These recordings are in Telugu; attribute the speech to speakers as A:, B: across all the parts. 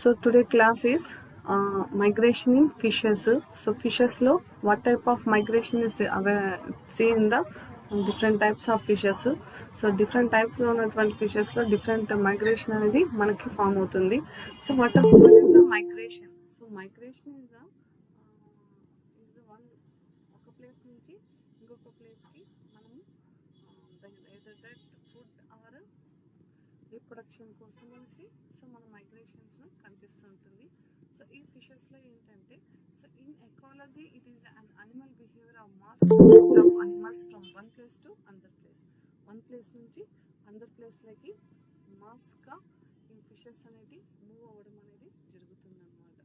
A: So today class is migration in fishes. So fishes lo what type of migration is see in the different types of fishes. So different types lo ఉన్నటువంటి fishes లో different migration అనేది మనకి ఫామ్ అవుతుంది. So what is the migration? So migration is the one ఒక ప్లేస్ నుంచి ఇంకొక ప్లేస్ కి మనం either that food or reproduction కోసం అనేసి సో మన మైగ్రేషన్స్ కనిపిస్తూ ఉంటుంది. సో ఈ ఫిషెస్లో ఏంటంటే so in ecology it is an animal behaviour of mass from animals from one place to another place. One place నుంచి అనదర్ ప్లేస్లోకి మాస్గా ఈ ఫిషెస్ అనేది మూవ్ అవ్వడం అనేది జరుగుతుంది అన్నమాట.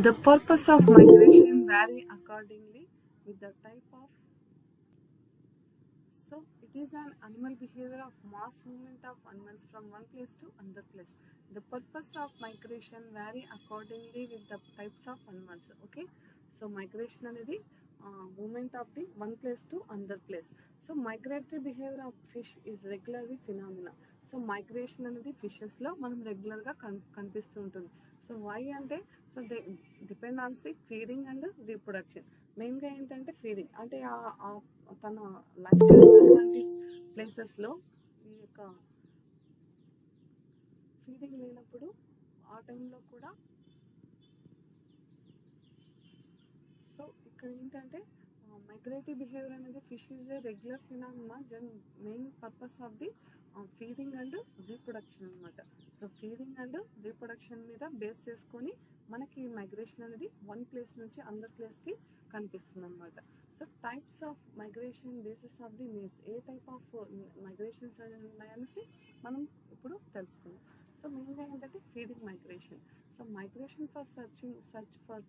A: The purpose of migration vary accordingly with the type of. So it is an animal behavior of mass movement of animals from one place to another place. The purpose of migration vary accordingly with the types of animals. Okay, so migration అనేది movement of the one place to another place. So migratory behavior of fish is regularly phenomena. So migration అనేది ఫిషెస్ లో మనం రెగ్యులర్ గా కనిపిస్తూ ఉంటుంది. సో వై అంటే so they depend on the feeding and reproduction. Main గా ఏంటంటే ఫీడింగ్ అంటే తన లైఫ్ చేసినటువంటి ప్లేసెస్ లో ఈ యొక్క ఫీడింగ్ లేనప్పుడు ఆ టైంలో కూడా సో ఇక్కడ ఏంటంటే మైగ్రేటరీ బిహేవియర్ అనేది fish is a regular phenomena. Main purpose of the feeding and reproduction అనమాట. సో ఫీడింగ్ అండ్ రీప్రొడక్షన్ మీద బేస్ చేసుకొని మనకి మైగ్రేషన్ అనేది వన్ ప్లేస్ నుంచి అందర్ ప్లేస్కి కనిపిస్తుంది అనమాట. So types of migration basis of the needs, a type of migrations అనేవి ఉన్నాయనేసి మనం ఇప్పుడు తెలుసుకుందాం. సో మెయిన్గా ఏంటంటే feeding migration. So migration for search for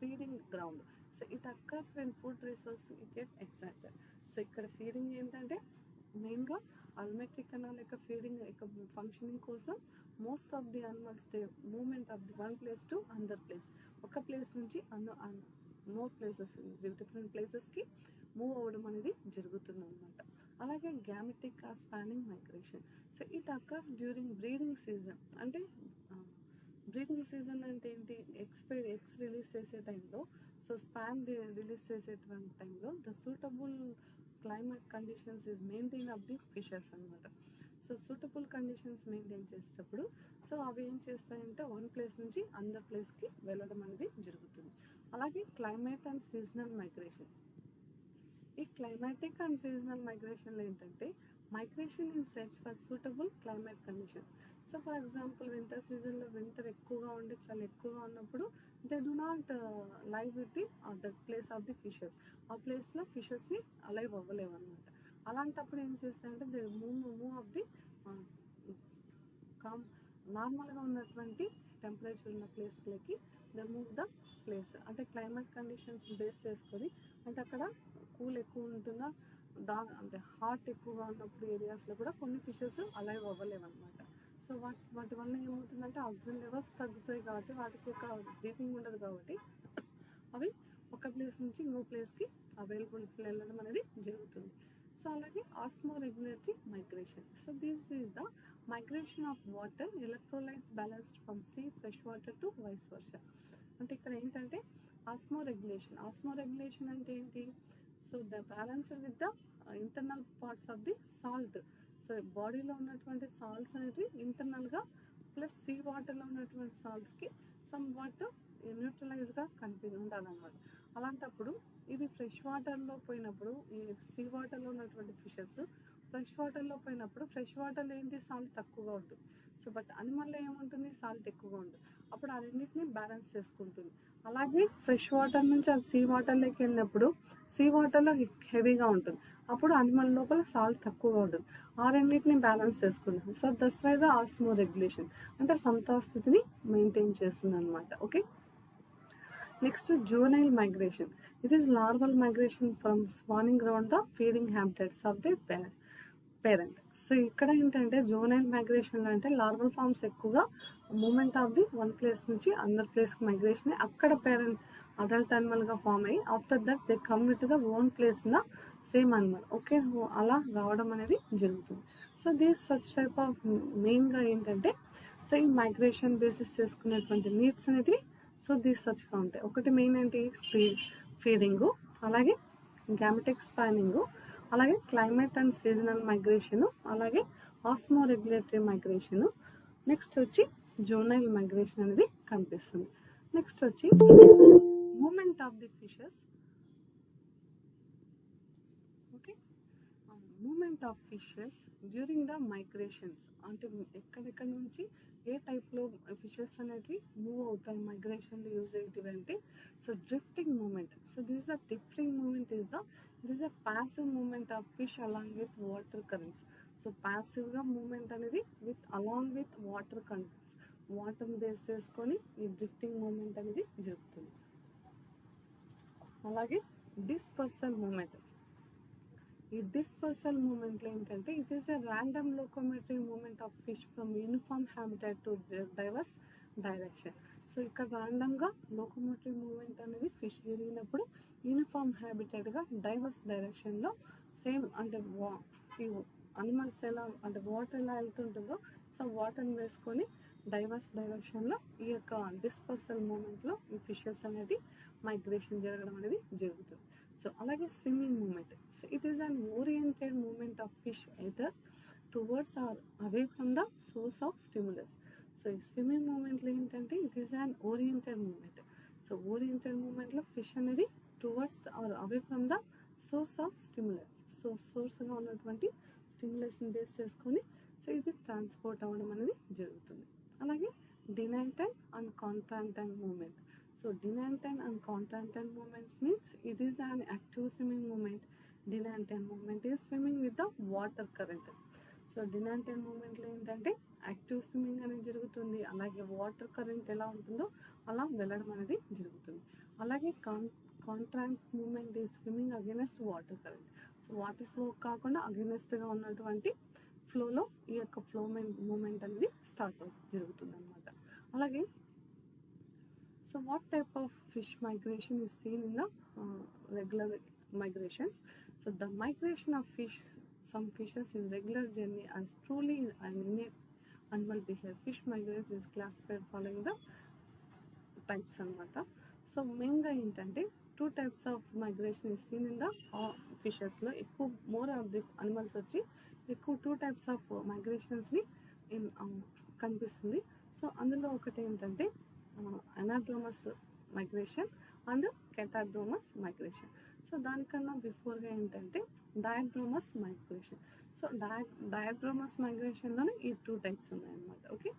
A: feeding ground. So it occurs when food resource get exacted. So ఇక్కడ ఫీడింగ్ ఏంటంటే మెయిన్గా అల్మెట్రిక్ అనాల్ యొక్క ఫీడింగ్ యొక్క ఫంక్షనింగ్ కోసం most of the animals they movement of the one place to another place. ఒక ప్లేస్ నుంచి మోర్ ప్లేసెస్ డిఫరెంట్ ప్లేసెస్కి మూవ్ అవ్వడం అనేది జరుగుతుంది అనమాట. అలాగే gametic spanning migration. So it occurs during breeding season. అంటే బ్రీడింగ్ సీజన్ అంటే ఏంటి, ఎగ్స్ రిలీజ్ చేసే టైంలో, సో స్పాన్ రిలీజ్ చేసేటువంటి టైంలో the suitable climate conditions is maintain of the fishes అనమాట. సో సూటబుల్ కండిషన్స్ మెయింటైన్ చేసేటప్పుడు సో అవి ఏం చేస్తాయంటే వన్ ప్లేస్ నుంచి అందర్ ప్లేస్కి వెళ్ళడం అనేది జరుగుతుంది. అలాగే క్లైమేట్ అండ్ సీజనల్ మైగ్రేషన్. ఈ క్లైమాటిక్ అండ్ సీజనల్ మైగ్రేషన్లో ఏంటంటే migration in search for suitable climate condition. So for example winter సీజన్లో వింటర్ ఎక్కువగా ఉండి చాలా ఎక్కువగా ఉన్నప్పుడు they do not live with the that place of the fishes. ఆ ప్లేస్లో ఫిషెస్ని అలైవ్ అవ్వలేవు అనమాట. అలాంటప్పుడు ఏం చేస్తాయంటే దే మూవ్ ఆఫ్ ది నార్మల్గా ఉన్నటువంటి టెంపరేచర్ ఉన్న ప్లేస్లకి దే మూవ్ ద ప్లేస్. అంటే క్లైమేట్ కండిషన్స్ బేస్ చేసుకొని, అంటే అక్కడ కూల్ ఎక్కువ ఉంటుందా అంటే హాట్ ఎక్కువగా ఉన్నప్పుడు ఏరియాస్లో కూడా కొన్ని ఫిషెస్ అలైవ్ అవ్వలేవు అనమాట. సో వాటి వల్ల ఏమవుతుందంటే ఆక్సిజన్ లెవెల్స్ తగ్గుతాయి కాబట్టి వాటికి ఒక బ్రీతింగ్ ఉండదు కాబట్టి అవి ఒక ప్లేస్ నుంచి ఇంకో ప్లేస్కి అవైలబుల్కి వెళ్ళడం అనేది జరుగుతుంది. సో అలాగే osmoregulatory migration. So this is the migration of water electrolytes balanced from sea fresh water to vice versa. అంటే ఇక్కడ ఏంటంటే ఆస్మోరెగ్యులేషన్ అంటే ఏంటి, so the balanced with the internal parts of the salt. So బాడీలో ఉన్నటువంటి సాల్ట్స్ అనేవి ఇంటర్నల్గా ప్లస్ సీ వాటర్లో ఉన్నటువంటి సాల్ట్స్కి సమ్ వాట్ న్యూట్రలైజ్గా ఉండాలన్నమాట. అలాంటప్పుడు ఇవి ఫ్రెష్ వాటర్లో పోయినప్పుడు, ఈ సీ వాటర్లో ఉన్నటువంటి ఫిషెస్ ఫ్రెష్ వాటర్లో పోయినప్పుడు ఫ్రెష్ వాటర్లో ఏంటి సాల్ట్ తక్కువగా ఉంటుంది. సో బట్ అనిమల్లో ఏముంటుంది, సాల్ట్ ఎక్కువగా ఉంటుంది. అప్పుడు ఆ రెండింటిని బ్యాలెన్స్ చేసుకుంటుంది. అలాగే ఫ్రెష్ వాటర్ నుంచి అది సీ వాటర్లోకి వెళ్ళినప్పుడు సీ వాటర్లో హెవీగా ఉంటుంది, అప్పుడు అనిమల్ లోపల సాల్ట్ తక్కువగా ఉంటుంది. ఆ రెండింటిని బ్యాలెన్స్ చేసుకుంటుంది. So that's why the osmoregulation అంటే సమతాస్థితిని మెయింటైన్ చేస్తుంది అనమాట. Okay, next juvenile migration. It is larval migration from spawning ground the feeding habitats of the parent. So ఇక్కడ ఏంటంటే జోనైల్ మైగ్రేషన్ అంటే లార్వల్ ఫార్మ్స్ ఎక్కువగా movement of the one place నుంచి అదర్ ప్లేస్కి మైగ్రేషన్ అక్కడ పేరెంట్ అడల్ట్ గా ఫామ్ అయ్యి after that they come with the own place in the same animal. Okay, అలా రావడం అనేది జరుగుతుంది. So these such type of మెయిన్గా ఏంటంటే సో ఈ మైగ్రేషన్ బేసిస్ చేసుకునేటువంటి నీడ్స్ అనేవి సో దీస్ సచ్గా ఉంటాయి. ఒకటి మెయిన్ ఏంటి, ఫీడింగు, అలాగే గ్యామెటిక్ స్పానింగు, అలాగే క్లైమేట్ అండ్ సీజనల్ మైగ్రేషను, అలాగే ఆస్మో రెగ్యులేటరీ మైగ్రేషను, నెక్స్ట్ వచ్చి జోనైల్ మైగ్రేషన్ అనేది కనిపిస్తుంది. నెక్స్ట్ వచ్చి movement of the fishes. Okay, movement of fishes during the migrations అంటే ఎక్కడెక్కడ నుంచి ఏ టైప్లో ఫిషెస్ అనేవి మూవ్ అవుతాయి మైగ్రేషన్లో యూజ్ అయ్యేటివి అంటే so drifting movement. So this the drifting movement is a passive movement of fish along with water currents. So ప్యాసివ్గా మూమెంట్ అనేది along with water currents, water base చేసుకొని ఈ డ్రిఫ్టింగ్ మూమెంట్ అనేది జరుగుతుంది. అలాగే డిస్పర్సల్ మూమెంట్. ఈ డిస్పర్సల్ మూమెంట్లో ఏంటంటే it is a random locomotory movement of fish from uniform habitat to diverse direction. So ఇక్కడ ర్యాండమ్గా లోకోమోటరీ మూమెంట్ అనేది ఫిష్ జరిగినప్పుడు యూనిఫామ్ హ్యాబిటేట్గా డైవర్స్ డైరెక్షన్లో సేమ్ అంటే ఈ అనిమల్స్ ఎలా అంటే వాటర్ ఎలా వెళ్తుంటుందో సో వాటర్ని వేసుకొని డైవర్స్ డైరెక్షన్లో ఈ యొక్క డిస్పర్సల్ మూమెంట్లో ఈ ఫిషెస్ అనేది మైగ్రేషన్ జరగడం అనేది జరుగుతుంది. సో అలాగే swimming movement. So it is an oriented movement of fish either towards or away from the source of stimulus. So ఈ స్విమ్మింగ్ మూమెంట్లో ఏంటంటే it is an oriented movement. So oriented మూమెంట్లో ఫిష్ అనేది towards or away from the source of stimulus. So సోర్స్గా ఉన్నటువంటి స్టిములస్ని బేస్ చేసుకొని సో ఇది ట్రాన్స్పోర్ట్ అవ్వడం అనేది జరుగుతుంది. అలాగే denatant and contranatant movement. So denatant and contranatant movements means it is an active swimming movement. Denantine movement is swimming with the water current. So denatant మూమెంట్లో ఏంటంటే యాక్టివ్ స్విమ్మింగ్ అనేది జరుగుతుంది, అలాగే వాటర్ కరెంట్ ఎలా ఉంటుందో అలా వెళ్ళడం అనేది జరుగుతుంది. అలాగే contranatant movement is swimming against water current. So water flow కాకుండా అగెనెస్ట్గా ఉన్నటువంటి ఫ్లోలో ఈ యొక్క మూమెంట్ అనేది జరుగుతుంది అనమాట. అలాగే so what type of fish migration is seen in the regular migration. So the migration of fish, some fishes is regular journey as truly an innate animal behavior. Fish migration is classified following the types అనమాట. సో మెయిన్గా ఏంటంటే 2 types of migration is seen in the ఫిషెస్లో. ఎక్కువ మోర్ ఆఫ్ ది అనిమల్స్ వచ్చి ఎక్కువ 2 types ఆఫ్ మైగ్రేషన్స్ని కనిపిస్తుంది. సో అందులో ఒకటి ఏంటంటే anadromous migration and catadromous migration. So దానికన్నా బిఫోర్గా ఏంటంటే డయాడ్రోమస్ మైగ్రేషన్. సో డయాడ్రోమస్ మైగ్రేషన్లోనే ఈ 2 types ఉన్నాయన్నమాట. Okay,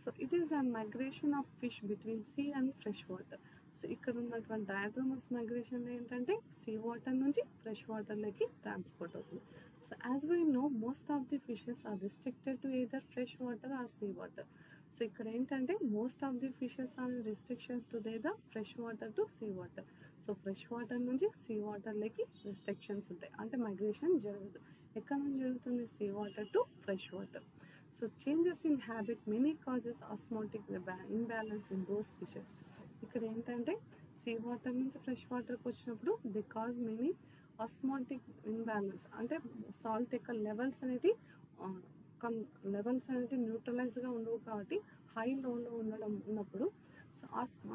A: so it is an migration of fish between sea and fresh water. So ఇక్కడ ఉన్నటువంటి డయాడ్రోమస్ మైగ్రేషన్లో ఏంటంటే సీ వాటర్ నుంచి ఫ్రెష్ వాటర్లోకి ట్రాన్స్పోర్ట్ అవుతుంది. So as we know most of the fishes are restricted to either fresh water or sea water. So ఇక్కడ ఏంటంటే most of the fishes are restrictions to either fresh water to sea water. So fresh water నుంచి సీ వాటర్లోకి రిస్ట్రిక్షన్స్ ఉంటాయి, అంటే మైగ్రేషన్ జరగదు. ఎక్కడ నుంచి జరుగుతుంది? Sea water to fresh water. So changes in habit many causes osmotic imbalance in those fishes. ఇక్కడ ఏంటంటే సీ వాటర్ నుంచి ఫ్రెష్ వాటర్కి వచ్చినప్పుడు the cause many osmotic imbalance, అంటే సాల్ట్ యొక్క లెవెల్స్ అనేది న్యూట్రలైజ్గా ఉండవు కాబట్టి హై లోలో ఉన్నప్పుడు సో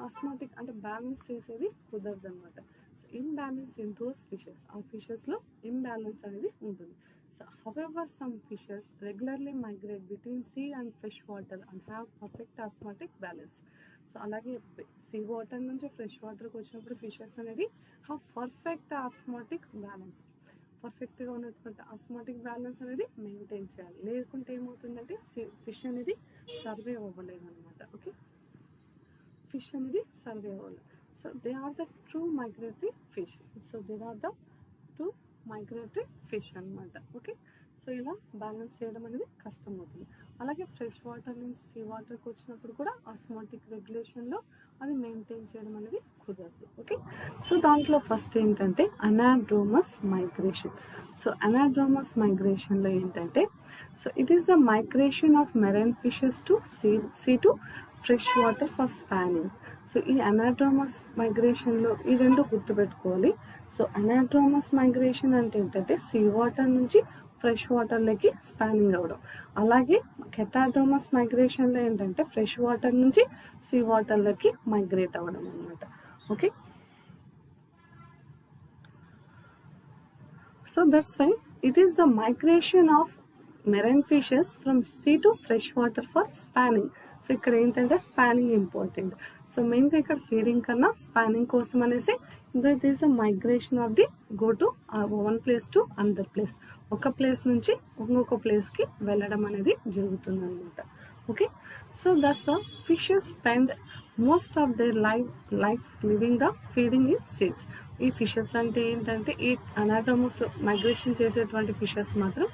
A: ఆస్మాటిక్ అంటే బ్యాలెన్స్ చేసేది కుదరదు అనమాట. So imbalance in those fishes, ఆ ఫిషెస్లో ఇంబ్యాలెన్స్ అనేది ఉంటుంది. So however some fishes regularly migrate between sea and fresh water and have perfect osmotic balance. So అలాగే సీ వాటర్ నుంచి ఫ్రెష్ వాటర్కి వచ్చినప్పుడు ఫిషెస్ అనేది హ్యావ్ పర్ఫెక్ట్ ఆస్మాటిక్ బ్యాలెన్స్. పర్ఫెక్ట్గా ఉన్నటువంటి ఆస్మాటిక్ బ్యాలెన్స్ అనేది మెయింటైన్ చేయాలి, లేకుంటే ఏమవుతుందంటే ఫిష్ అనేది సర్వే అవ్వలేదు అనమాట. ఓకే, ఫిష్ అనేది సర్వే అవ్వాలి. So they are the true migratory fish. So they are the true migratory fish అనమాట. ఓకే, సో ఇలా బ్యాలెన్స్ చేయడం అనేది కష్టం అవుతుంది. అలాగే ఫ్రెష్ వాటర్ నుంచి సీ వాటర్కి వచ్చినప్పుడు కూడా ఆస్మాటిక్ రెగ్యులేషన్లో అది మెయింటైన్ చేయడం అనేది కుదరదు. ఓకే, సో దాంట్లో ఫస్ట్ ఏంటంటే అనాడ్రోమస్ మైగ్రేషన్. సో అనాడ్రోమస్ మైగ్రేషన్లో ఏంటంటే, so it is the migration of marine fishes to sea to fresh water for spawning. So ఈ అనాడ్రోమస్ మైగ్రేషన్లో ఈ రెండు గుర్తుపెట్టుకోవాలి. సో అనాడ్రోమస్ మైగ్రేషన్ అంటే ఏంటంటే సీ వాటర్ నుంచి ఫ్రెష్ వాటర్లోకి స్పానింగ్ అవ్వడం. అలాగే కెటాడ్రోమస్ మైగ్రేషన్లో ఏంటంటే ఫ్రెష్ వాటర్ నుంచి సీ వాటర్లోకి మైగ్రేట్ అవ్వడం అనమాట. Okay, so that's why it is the migration of marine fishes from see to fresh water for spawning. So ఇక్కడ ఏంటంటే స్పానింగ్ ఇంపార్టెంట్. సో మెయిన్గా ఇక్కడ ఫీడింగ్ కన్నా స్పానింగ్ కోసం అనేసి that is the migration of the go to one place to another place. ఒక ప్లేస్ నుంచి ఇంకొక ప్లేస్కి వెళ్ళడం అనేది జరుగుతుంది అనమాట. Okay, so that's the fishes spend most of their life living the feeding in seas. ఈ ఫిషెస్ అంటే ఏంటంటే ఈ అనాడ్రోమస్ మైగ్రేషన్ చేసేటువంటి ఫిషెస్ మాత్రం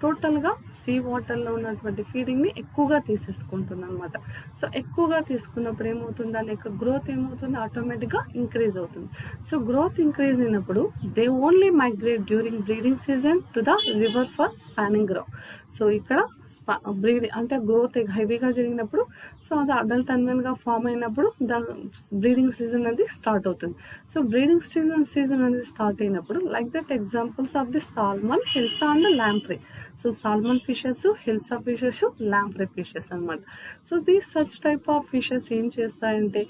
A: టోటల్గా సీ వాటర్లో ఉన్నటువంటి ఫీడింగ్ని ఎక్కువగా తీసేసుకుంటుంది అనమాట. సో ఎక్కువగా తీసుకున్నప్పుడు ఏమవుతుంది, దాని యొక్క గ్రోత్ ఏమవుతుంది, ఆటోమేటిక్గా ఇంక్రీజ్ అవుతుంది. సో గ్రోత్ ఇంక్రీజ్ అయినప్పుడు they only migrate during breeding season to the river for spawning ground. So ఇక్కడ బ్రీడింగ్ అంటే గ్రోత్ హెవీగా జరిగినప్పుడు, సో అది అడల్ట్ అనిమల్గా ఫామ్ అయినప్పుడు ద బ్రీడింగ్ సీజన్ అనేది స్టార్ట్ అవుతుంది. సో బ్రీడింగ్ సీజన్ అనేది స్టార్ట్ అయినప్పుడు like that examples of the salmon, hilsa and lamprey. So salmon fishes, hilsa fishes, lamprey fishes అనమాట. So these such type of fishes ఏం చేస్తాయంటే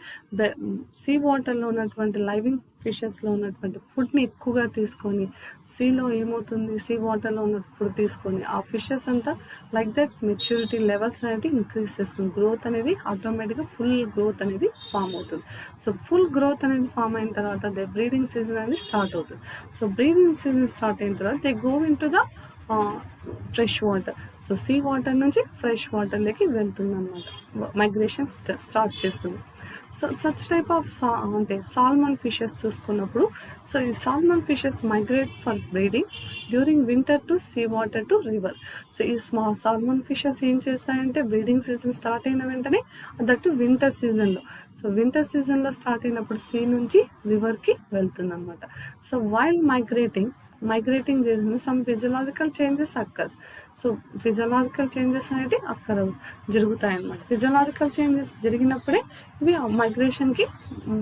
A: సీ వాటర్లో ఉన్నటువంటి లైవింగ్ ఫిషెస్లో ఉన్నటువంటి ఫుడ్ని ఎక్కువగా తీసుకొని సీలో ఏమవుతుంది, సీ వాటర్లో ఉన్న ఫుడ్ తీసుకొని ఆ ఫిషెస్ అంతా లైక్ దట్ మెచ్యూరిటీ లెవెల్స్ అనేది ఇంక్రీజ్ చేసుకుని గ్రోత్ అనేది ఆటోమేటిక్గా ఫుల్ గ్రోత్ అనేది ఫామ్ అవుతుంది. సో ఫుల్ గ్రోత్ అనేది ఫామ్ అయిన తర్వాత దే బ్రీడింగ్ సీజన్ అనేది స్టార్ట్ అవుతుంది. సో బ్రీడింగ్ సీజన్ స్టార్ట్ అయిన తర్వాత they go in to the fresh water. So sea water నుంచి ఫ్రెష్ వాటర్లోకి వెళ్తుంది అనమాట, మైగ్రేషన్ స్టార్ట్ చేస్తుంది. సో సచ్ టైప్ ఆఫ్ అంటే సాల్మన్ ఫిషెస్ చూసుకున్నప్పుడు, సో ఈ salmon fishes migrate for breeding during winter to sea water to river. So ఈ సాల్మన్ ఫిషెస్ ఏం చేస్తాయంటే బ్రీడింగ్ సీజన్ స్టార్ట్ అయిన వెంటనే దట్టు వింటర్ సీజన్లో, సో వింటర్ సీజన్లో స్టార్ట్ అయినప్పుడు సీ నుంచి రివర్కి వెళ్తుంది అనమాట. సో వైల్ మైగ్రేటింగ్ చేసిన some physiological changes occurs. So physiological changes అనేవి అక్కడ జరుగుతాయి అన్నమాట. ఫిజియలాజికల్ చేంజెస్ జరిగినప్పుడే ఇవి మైగ్రేషన్కి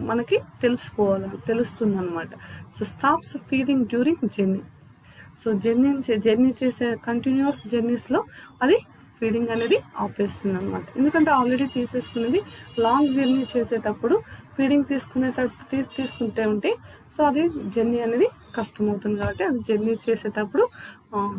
A: మనకి తెలుస్తుంది అనమాట. So stops feeding during journey. So journey చేసే కంటిన్యూస్ జర్నీస్లో అది ఫీడింగ్ అనేది ఆపేస్తుంది అనమాట. ఎందుకంటే ఆల్రెడీ తీసేసుకునేది లాంగ్ జర్నీ చేసేటప్పుడు ఫీడింగ్ తీసుకుంటే ఉంటే సో అది జర్నీ అనేది కష్టమవుతుంది కాబట్టి అది జర్నీ చేసేటప్పుడు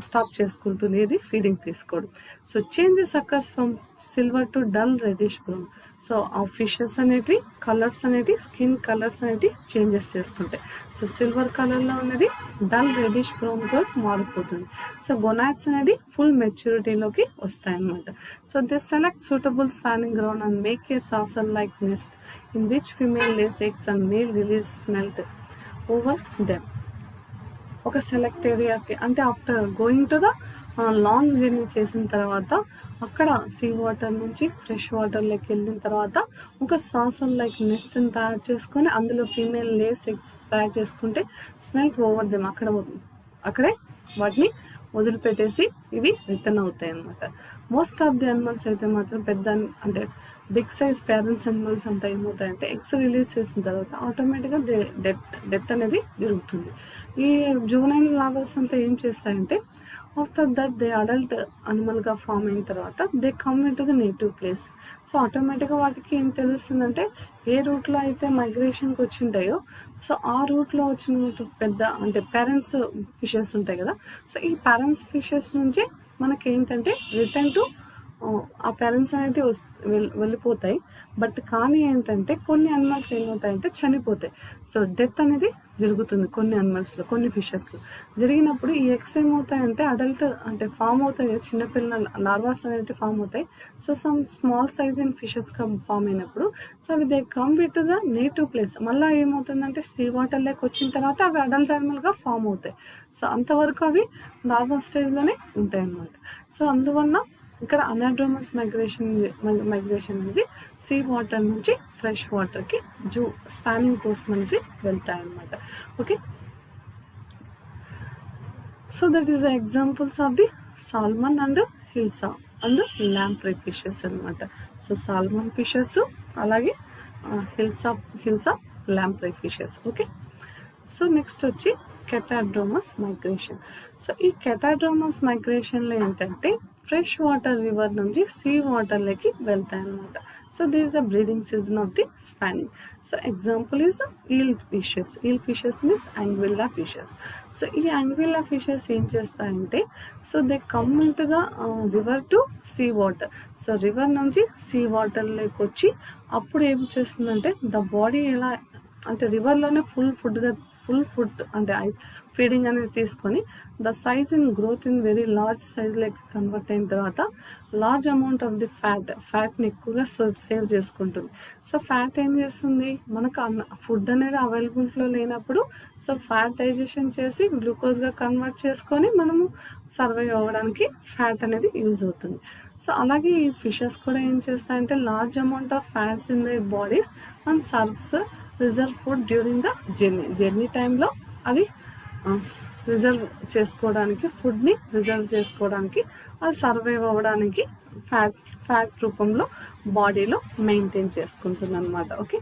A: స్టాప్ చేసుకుంటుంది, ఇది ఫీడింగ్ తీసుకోవడం. So changes occurs from silver to dull reddish brown. So ఆ ఫిషెస్ అనేటివి కలర్స్ అనేటివి స్కిన్ కలర్స్ అనేటివి చేంజెస్ చేసుకుంటాయి. సో సిల్వర్ కలర్లో ఉన్నది డల్ రెడిష్ బ్రౌన్గా మారిపోతుంది. సో గొనాడ్స్ అనేది ఫుల్ మెచ్యూరిటీలోకి వస్తాయి అన్నమాట. So they select suitable spanning ground and make a saucer like nest in which female Lay's eggs and male release smelt over them. ఒక సెలెక్ట్ ఏరియాకి అంటే after going to the long journey చేసిన తర్వాత అక్కడ సీ వాటర్ నుంచి ఫ్రెష్ వాటర్లోకి వెళ్ళిన తర్వాత ఒక సాసర్ లైక్ నెస్ట్ని తయారు చేసుకొని అందులో ఫీమేల్ లేస్ ఎగ్స్ తయారు చేసుకుంటే స్మెల్ ఓవర్ దెమ్ అక్కడే వాటిని వదిలిపెట్టేసి ఇవి రిటర్న్ అవుతాయి అన్నమాట. మోస్ట్ ఆఫ్ ది అనిమల్స్ అయితే మాత్రం పెద్ద అంటే బిగ్ సైజ్ పేరెంట్స్ అనిమల్స్ అంతా ఏమవుతాయంటే ఎగ్స్ రిలీజ్ చేసిన తర్వాత ఆటోమేటిక్గా డెత్ అనేది జరుగుతుంది. ఈ జూనైల్ లార్వాస్ అంతా ఏం చేస్తాయంటే ఆఫ్టర్ దట్ దే అడల్ట్ అనిమల్గా ఫామ్ అయిన తర్వాత they come in to the native place. So ఆటోమేటిక్గా వాటికి ఏం తెలుస్తుందంటే ఏ రూట్లో అయితే మైగ్రేషన్కి వచ్చింటాయో సో ఆ రూట్లో వచ్చిన పెద్ద అంటే పేరెంట్స్ ఫిషెస్ ఉంటాయి కదా, సో ఈ పేరెంట్స్ ఫిషెస్ నుంచి మనకి ఏంటంటే రిటర్న్ టు ఆ పేరెంట్స్ అనేది వెళ్ళిపోతాయి. బట్ కానీ ఏంటంటే కొన్ని అనిమల్స్ ఏమవుతాయంటే చనిపోతాయి. సో డెత్ అనేది జరుగుతుంది కొన్ని అనిమల్స్లో, కొన్ని ఫిషెస్లో. జరిగినప్పుడు ఈ ఎగ్స్ ఏమవుతాయంటే అడల్ట్ అంటే ఫామ్ అవుతాయి, చిన్నపిల్లల లార్వాస్ అనేవి ఫామ్ అవుతాయి. So some small size in fishes form అయినప్పుడు సో అవి they come with the native place. మళ్ళీ ఏమవుతుందంటే సీ వాటర్లోకి వచ్చిన తర్వాత అవి అడల్ట్ అనిమల్గా ఫామ్ అవుతాయి. సో అంతవరకు అవి లార్వా స్టేజ్లోనే ఉంటాయి అన్నమాట. సో అందువల్ల ఇక్కడ అనాడ్రోమస్ మైగ్రేషన్ అనేది సీ వాటర్ నుంచి ఫ్రెష్ వాటర్కి స్పానింగ్ కోసం అనేసి వెళ్తాయి అన్నమాట. Okay, so that is the examples of the salmon and hilsa and lamprey fishes అనమాట. సో సాల్మన్ ఫిషెస్ అలాగే hilsa lamprey fishes. Okay, so next వచ్చి కెటాడ్రోమస్ మైగ్రేషన్. సో ఈ కెటాడ్రోమస్ మైగ్రేషన్లో ఏంటంటే ఫ్రెష్ వాటర్ రివర్ నుంచి సీ వాటర్లోకి వెళ్తాయి అన్నమాట. So this is the breeding season of the spawning. So example is the eel fishes means anguilla fishes. So ఈ యాంగ్విల్లా ఫిషెస్ ఏం చేస్తాయంటే so they come in to the river to sea water. So river నుంచి సీ వాటర్లోకి వచ్చి అప్పుడు ఏం చేస్తుందంటే ద బాడీ ఎలా అంటే రివర్లోనే ఫుల్ ఫుడ్ అంటే ఫీడింగ్ అనేది తీసుకొని the size in growth in very large size like convert అయిన తర్వాత లార్జ్ అమౌంట్ ఆఫ్ ది ఫ్యాట్ని ఎక్కువగా సేవ్ చేసుకుంటుంది. సో ఫ్యాట్ ఏం చేస్తుంది, మనకు ఫుడ్ అనేది అవైలబుల్లో లేనప్పుడు సో ఫ్యాట్ డైజెషన్ చేసి గ్లూకోజ్గా కన్వర్ట్ చేసుకొని మనము సర్వైవ్ అవ్వడానికి ఫ్యాట్ అనేది యూజ్ అవుతుంది. సో అలాగే ఈ ఫిషెస్ కూడా ఏం చేస్తాయంటే large amount of fats in the bodies and serves reserve food during the journey టైంలో అది రిజర్వ్ చేసుకోవడానికి, ఫుడ్ని రిజర్వ్ చేసుకోవడానికి, అది సర్వైవ్ అవ్వడానికి ఫ్యాట్ రూపంలో బాడీలో మెయింటైన్ చేసుకుంటుంది అనమాట. ఓకే,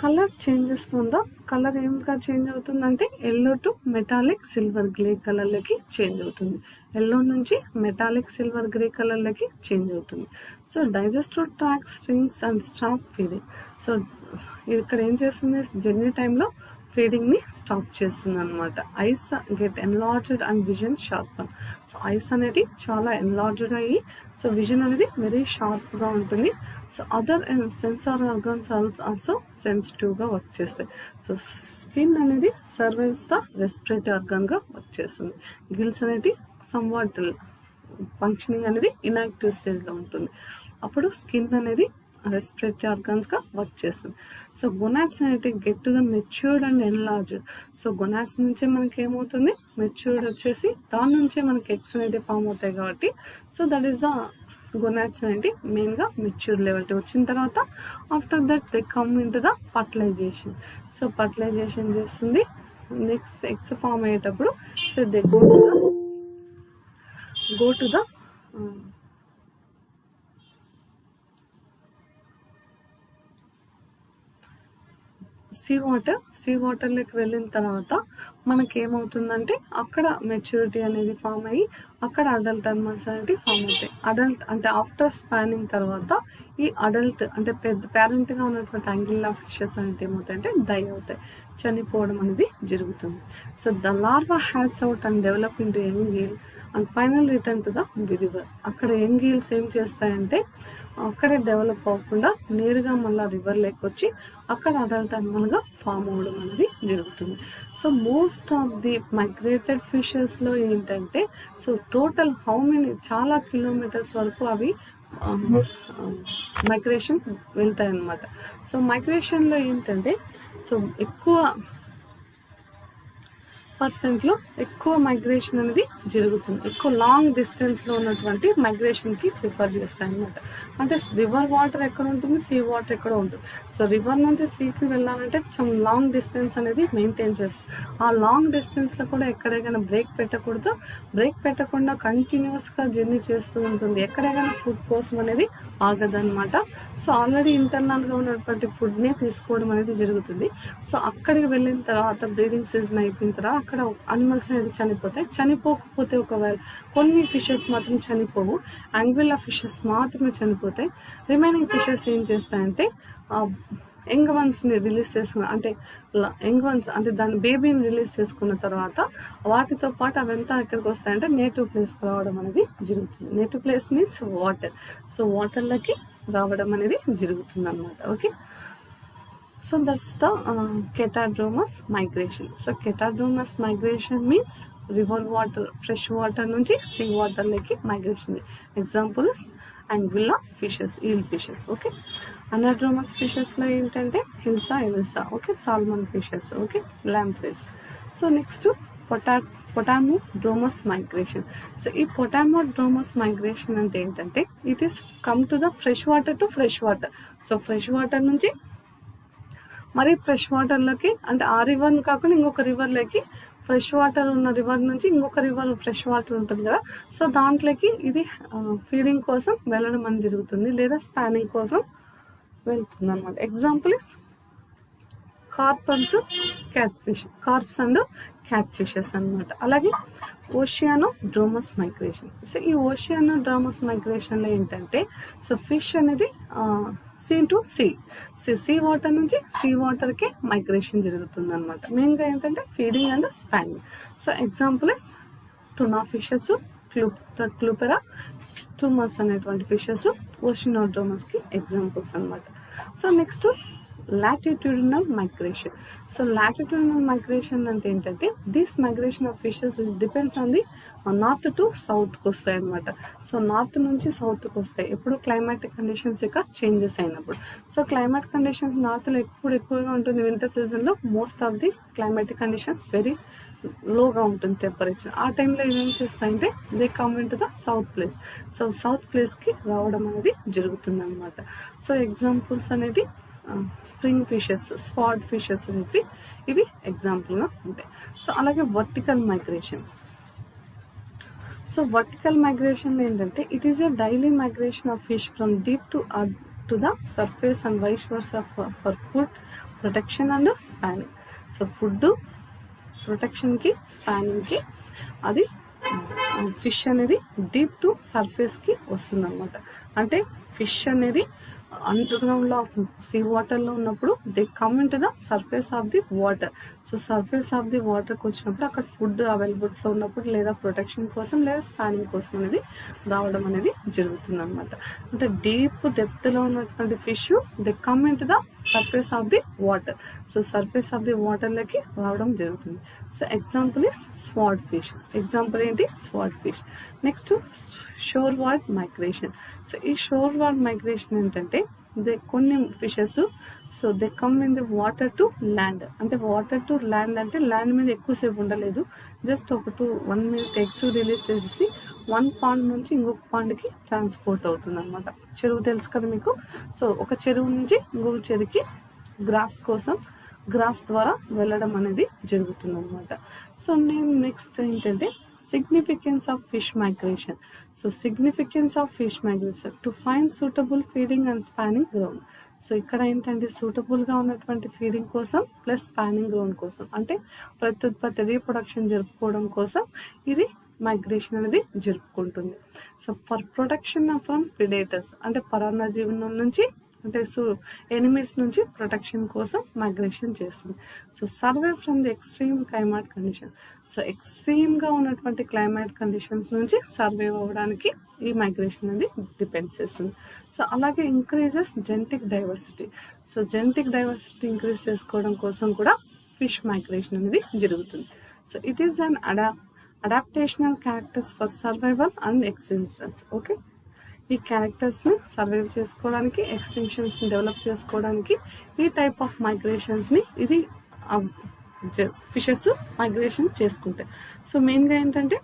A: కలర్ చేంజెస్ ఉందా, కలర్ ఏమిగా చేంజ్ అవుతుందంటే yellow to metallic silver grey కలర్లోకి చేంజ్ అవుతుంది. ఎల్లో నుంచి మెటాలిక్ సిల్వర్ గ్రే కలర్లోకి చేంజ్ అవుతుంది. So digestive tract strings and stop feeding. So ఇక్కడ ఏం చేస్తుంది, జర్నీ టైంలో ఫీడింగ్ని స్టాప్ చేస్తుంది అనమాట. Ice get enlarged and vision sharpen. So ice అనేది చాలా ఎన్లార్జ్డ్ అయ్యి సో విజన్ అనేది వెరీ షార్ప్గా ఉంటుంది. So other sensor organs also సెన్సిటివ్గా వర్క్ చేస్తాయి. సో స్కిన్ అనేది సర్వైవ్స్ ద రెస్పిరేటరీ ఆర్గాన్గా వర్క్ చేస్తుంది. గిల్స్ అనేది సమ్వాట్ ఫంక్షనింగ్ అనేది ఇన్యాక్టివ్ స్టేజ్లో ఉంటుంది. అప్పుడు స్కిన్ అనేది రెస్పిరేటరీ ఆర్గాన్స్గా వర్క్ చేస్తుంది. సో గొనాడ్స్ అనేవి get to the matured and enlarged. So gonads నుంచే మనకి ఏమవుతుంది, మెచ్యూర్డ్ వచ్చేసి దాని నుంచే మనకి ఎగ్స్ అనేవి ఫామ్ అవుతాయి కాబట్టి so that is the gonads అనేవి మెయిన్గా మెచ్యూర్డ్ లెవెల్ వచ్చిన తర్వాత after that they come in to the fertilization. So fertilization చేస్తుంది. నెక్స్ట్ ఎగ్స్ ఫామ్ అయ్యేటప్పుడు so they go to the sea వాటర్లోకి వెళ్ళిన తర్వాత మనకి ఏమవుతుందంటే అక్కడ మెచ్యూరిటీ అనేది ఫామ్ అయ్యి అక్కడ అడల్ట్ అనిమల్స్ అనేవి ఫామ్ అవుతాయి. అడల్ట్ అంటే ఆఫ్టర్ స్పానింగ్ తర్వాత ఈ అడల్ట్ అంటే పెద్ద పేరెంట్గా ఉన్నటువంటి యాంగిల్లా ఫిషెస్ అనేవి ఏమవుతాయంటే డై అవుతాయి, చనిపోవడం అనేది జరుగుతుంది. So the larva has out and develop into young eel and final return to the river. అక్కడ యంగ్ ఈల్స్ ఏం చేస్తాయంటే అక్కడే డెవలప్ అవ్వకుండా నేరుగా మళ్ళీ రివర్ లేక్ వచ్చి అక్కడ అడల్ట్ అనిమల్గా ఫామ్ అవ్వడం అనేది జరుగుతుంది. So most of the migrated ఫిషెస్లో ఏంటంటే సో టోటల్ చాలా కిలోమీటర్స్ వరకు అవి మైగ్రేషన్ వెళ్తాయి అన్నమాట. సో మైగ్రేషన్లో ఏంటంటే సో ఎక్కువ పర్సెంట్లో ఎక్కువ మైగ్రేషన్ అనేది జరుగుతుంది. ఎక్కువ లాంగ్ డిస్టెన్స్లో ఉన్నటువంటి మైగ్రేషన్కి ప్రిఫర్ చేస్తాయి అన్నమాట. అంటే రివర్ వాటర్ ఎక్కడ ఉంటుంది, సీ వాటర్ ఎక్కడ ఉంటుంది. సో రివర్ నుంచి సీకి వెళ్ళాలంటే సమ్ లాంగ్ డిస్టెన్స్ అనేది మెయింటైన్ చేస్తాం. ఆ లాంగ్ డిస్టెన్స్లో కూడా ఎక్కడైనా బ్రేక్ పెట్టకూడదు. బ్రేక్ పెట్టకుండా కంటిన్యూస్గా జర్నీ చేస్తూ ఉంటుంది. ఎక్కడైనా ఫుడ్ కోసం అనేది ఆగదన్నమాట. సో ఆల్రెడీ ఇంటర్నల్గా ఉన్నటువంటి ఫుడ్నే తీసుకోవడం అనేది జరుగుతుంది. సో అక్కడికి వెళ్ళిన తర్వాత బ్రీడింగ్ సీజన్ అయిపోయిన తర్వాత అక్కడ అనిమల్స్ అనేది చనిపోతాయి. చనిపోకపోతే ఒకవేళ కొన్ని ఫిషెస్ మాత్రం చనిపోవు, యాంగ్విల్లా ఫిషెస్ మాత్రమే చనిపోతాయి. రిమైనింగ్ ఫిషెస్ ఏం చేస్తాయంటే యంగ్ వన్స్ని రిలీజ్ చేసుకున్న అంటే యంగ్ వన్స్ అంటే దాని బేబీని రిలీజ్ చేసుకున్న తర్వాత వాటితో పాటు అవంతా ఎక్కడికి వస్తాయంటే నేటివ్ ప్లేస్కి రావడం అనేది జరుగుతుంది. Native place means water. So వాటర్లోకి రావడం అనేది జరుగుతుంది అన్నమాట. Okay, So that's the catadromous migration. So catadromous migration means river water, fresh water నుంచి sea water లకి migration. Example is anguilla fishes, eel fishes. Okay. Anadromous fishes లో ఏంటంటే హిల్సా ఎలిసా, okay, salmon fishes, okay, lampreys. So next potamodromous migration. So ఈ పొటామోడ్రోమస్ మైగ్రేషన్ అంటే ఏంటంటే it is come to the fresh water to fresh water. So fresh water నుంచి మరి ఫ్రెష్ వాటర్లోకి, అంటే ఆ రివర్ కాకుండా ఇంకొక రివర్లోకి, ఫ్రెష్ వాటర్ ఉన్న రివర్ నుంచి ఇంకొక రివర్ ఫ్రెష్ వాటర్ ఉంటుంది కదా, సో దాంట్లోకి ఇది ఫీడింగ్ కోసం వెళ్ళడం అని జరుగుతుంది, లేదా స్పానింగ్ కోసం వెళ్తుంది అనమాట. Example is carps and cat fishes అనమాట. అలాగే ఓషియానోడ్రోమస్ మైగ్రేషన్. సో ఈ ఓషియానోడ్రోమస్ మైగ్రేషన్లో ఏంటంటే సో ఫిష్ అనేది సీ టు సీ వాటర్ నుంచి సీ వాటర్కి మైగ్రేషన్ జరుగుతుంది అనమాట. మెయిన్గా ఏంటంటే feeding and spawning. So example is tuna fishes, clupea, thunnus అనేటువంటి ఫిషెస్ ఓషియానోడ్రోమస్కి ఎగ్జాంపుల్స్ అనమాట. So next latitudinal migration. So latitudinal migration అంటే ఏంటంటే this migration of fishes depends on the north to సౌత్కి వస్తాయి అనమాట. సో నార్త్ నుంచి సౌత్కి వస్తాయి ఎప్పుడు క్లైమాటిక్ కండిషన్స్ యొక్క చేంజెస్ అయినప్పుడు. సో క్లైమాటిక్ కండిషన్స్ నార్త్లో ఎక్కువగా ఉంటుంది వింటర్ సీజన్లో. Most of the climatic conditions very లోగా ఉంటుంది టెంపరేచర్. ఆ టైంలో ఏం చేస్తాయంటే they come in to the south place. So south ప్లేస్కి రావడం అనేది జరుగుతుంది అనమాట. సో ఎగ్జాంపుల్స్ అనేది స్ప్రింగ్ ఫిషెస్, స్పాట్ ఫిషెస్ అనేవి ఇవి ఎగ్జాంపుల్గా ఉంటాయి. సో అలాగే వర్టికల్ మైగ్రేషన్. సో వర్టికల్ మైగ్రేషన్లో ఏంటంటే it is a daily migration of fish from deep to the surface and vice versa for food protection and spawning. So food ప్రొటెక్షన్కి, స్పానింగ్కి అది ఫిష్ అనేది డీప్ టు సర్ఫేస్కి వస్తుంది అనమాట. అంటే ఫిష్ అనేది అండర్ గ్రౌండ్లో సీ వాటర్లో ఉన్నప్పుడు they come in to the surface of the water. So surface of the వాటర్కి వచ్చినప్పుడు అక్కడ ఫుడ్ అవైలబుల్గా ఉన్నప్పుడు లేదా ప్రొటెక్షన్ కోసం లేదా స్పానింగ్ కోసం అనేది రావడం అనేది జరుగుతుంది అనమాట. అంటే డీప్ డెప్త్లో ఉన్నటువంటి fish they come in to the surface of the water. So surface of the వాటర్లోకి రావడం జరుగుతుంది. So example is sword fish. Example ఏంటి? Sword fish. Next shoreward migration. So ఈ షోర్ వార్డ్ మైగ్రేషన్ ఏంటంటే కొన్ని fishes so they come in the water to land. అంటే వాటర్ టు ల్యాండ్ అంటే ల్యాండ్ మీద ఎక్కువసేపు ఉండలేదు, జస్ట్ ఒక 1 minute ఎగ్స్ రిలీజ్ చేసి 1 pond నుంచి ఇంకొక పాండ్కి ట్రాన్స్పోర్ట్ అవుతుంది అనమాట. చెరువు తెలుసు కదా మీకు. సో ఒక చెరువు నుంచి ఇంకొక చెరువుకి గ్రాస్ ద్వారా వెళ్ళడం అనేది జరుగుతుంది అనమాట. సో నేను నెక్స్ట్ ఏంటంటే significance of fish migration. So significance of fish migration to find suitable feeding and spanning ground. So ఇక్కడ ఏంటంటే సూటబుల్గా ఉన్నటువంటి ఫీడింగ్ కోసం ప్లస్ స్పానింగ్ గ్రౌండ్ కోసం, అంటే ప్రత్యుత్పత్తి రీప్రొడక్షన్ జరుపుకోవడం కోసం ఇది మైగ్రేషన్ అనేది జరుపుకుంటుంది. So for protection from predators, అంటే పరాన్నజీవనం నుంచి, అంటే ఎనిమీస్ నుంచి ప్రొటెక్షన్ కోసం మైగ్రేషన్ చేస్తుంది. So survive from the extreme climate condition. So ఎక్స్ట్రీమ్గా ఉన్నటువంటి క్లైమాట్ కండిషన్స్ నుంచి సర్వే అవ్వడానికి ఈ మైగ్రేషన్ అనేది డిపెండ్ చేస్తుంది. సో అలాగే increases genetic diversity. So genetic diversity increase చేసుకోవడం కోసం కూడా ఫిష్ మైగ్రేషన్ అనేది జరుగుతుంది. So it is an adaptational characters for survival and extensions. Okay, ఈ క్యారెక్టర్స్ని సర్వైవ్ చేసుకోవడానికి, ఎక్స్టెన్షన్స్ని డెవలప్ చేసుకోవడానికి ఈ టైప్ ఆఫ్ మైగ్రేషన్స్ని ఇది ఫిషెస్ మైగ్రేషన్ చేసుకుంటాయి. సో మెయిన్గా ఏంటంటే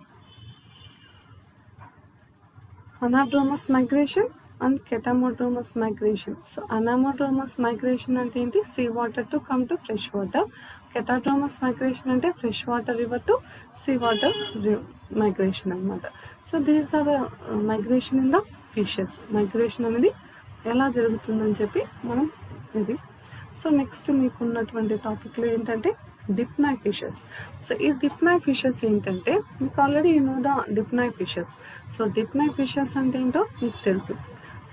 A: anadromous migration and catadromous migration. So anadromous migration అంటే ఏంటి? Sea water to come to fresh water. Catadromous migration అంటే fresh water river to sea water migration అనమాట. So these are migration in the fishes. Migration అనేది ఎలా జరుగుతుందని చెప్పి మనం ఇది. సో నెక్స్ట్ మీకు ఉన్నటువంటి టాపిక్లో ఏంటంటే డిప్నాయ్ ఫిషెస్. సో ఈ డిప్నాయ్ ఫిషెస్ ఏంటంటే మీకు already you know the dipnoi fishes. So dipnoi fishes అంటే ఏంటో మీకు తెలుసు.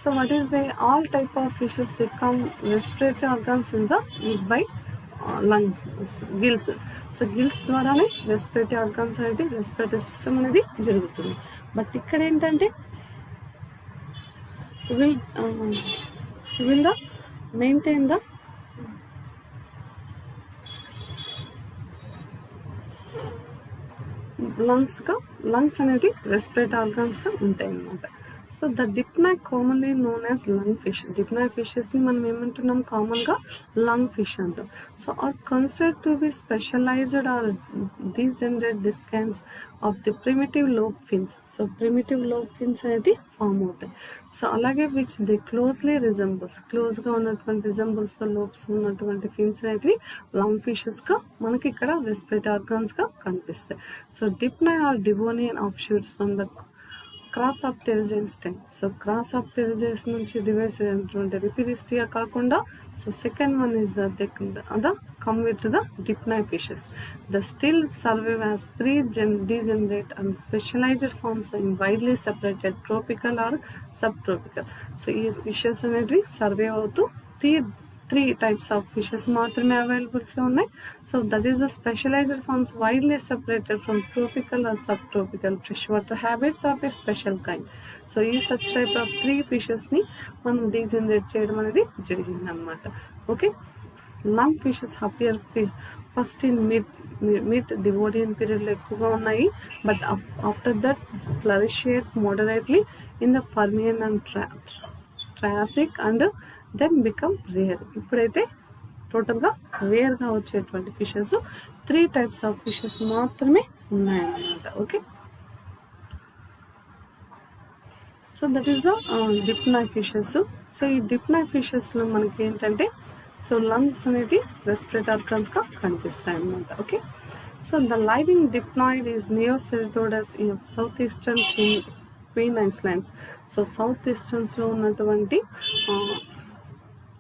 A: So what is they all type of fishes they come respiratory organs in the use by lungs, gills. So gills ద్వారానే రెస్పిరేటరీ ఆర్గాన్స్ అనేది, రెస్పిరేటరీ సిస్టమ్ అనేది జరుగుతుంది. బట్ ఇక్కడ ఏంటంటే will maintain the లంగ్స్ అనేది రెస్పిరేటరీ ఆర్గాన్స్గా ఉంటాయి అన్నమాట. So the dipnoi commonly known as lung fish. Dipnoi ఫిషెస్ని మనం ఏమంటున్నాం, కామన్గా లంగ్ ఫిష్ అంటాం. So are considered to be specialized or degenerate descendants of the primitive lobe fins. So primitive lobe fins అనేది ఫామ్ అవుతాయి. సో అలాగే విచ్ ది క్లోజ్గా ఉన్నటువంటి రిజంబుల్స్తో లోబ్స్ ఉన్నటువంటి ఫిన్స్ అనేటివి లంగ్ ఫిషెస్గా మనకి ఇక్కడ రెస్పిరేటరీ ఆర్గాన్స్గా కనిపిస్తాయి. So dipnoi are Devonian off shoots from the crossopterygian stem. So crossopterygians నుంచి డివైస్ అయినటువంటి రిపిరిస్టియా కాకుండా, so second one is the come with the dipnae fishes. The still survive as 3 degenerate and specialized forms in widely separated tropical or subtropical. So ఈ ఫిషెస్ అనేవి సర్వే అవుతూ త్రీ టైప్స్ ఆఫ్ ఫిషెస్ మాత్రమే అవైలబుల్గా ఉన్నాయి. So that is the specialized forms widely separated from tropical and subtropical fresh water habits of a special kind. So ఈ సచ్ టైప్ ఆఫ్ 3 ఫిషెస్ని మనం డీజనరేట్ చేయడం అనేది జరిగిందనమాట. Okay, lung fishes appear first in mid Devonian పీరియడ్లో ఎక్కువగా ఉన్నాయి. But after that flourished moderately in the Permian and Triassic and then become rare. ఇప్పుడైతే టోటల్గా రేర్గా వచ్చేటువంటి ఫిషెస్ 3 టైప్స్ ఆఫ్ ఫిషెస్ మాత్రమే ఉన్నాయన్నమాట. Okay, so that is the dipnoi fishes. So ఈ డిప్నాయ్ ఫిషెస్లో మనకి ఏంటంటే, సో లంగ్స్ అనేది రెస్పిరేటరీ ఆర్గాన్స్గా కనిపిస్తాయి అన్నమాట. Okay, so the living dipnoid is neoceratodus in south eastern Queensland. So south ఈస్టర్న్స్లో ఉన్నటువంటి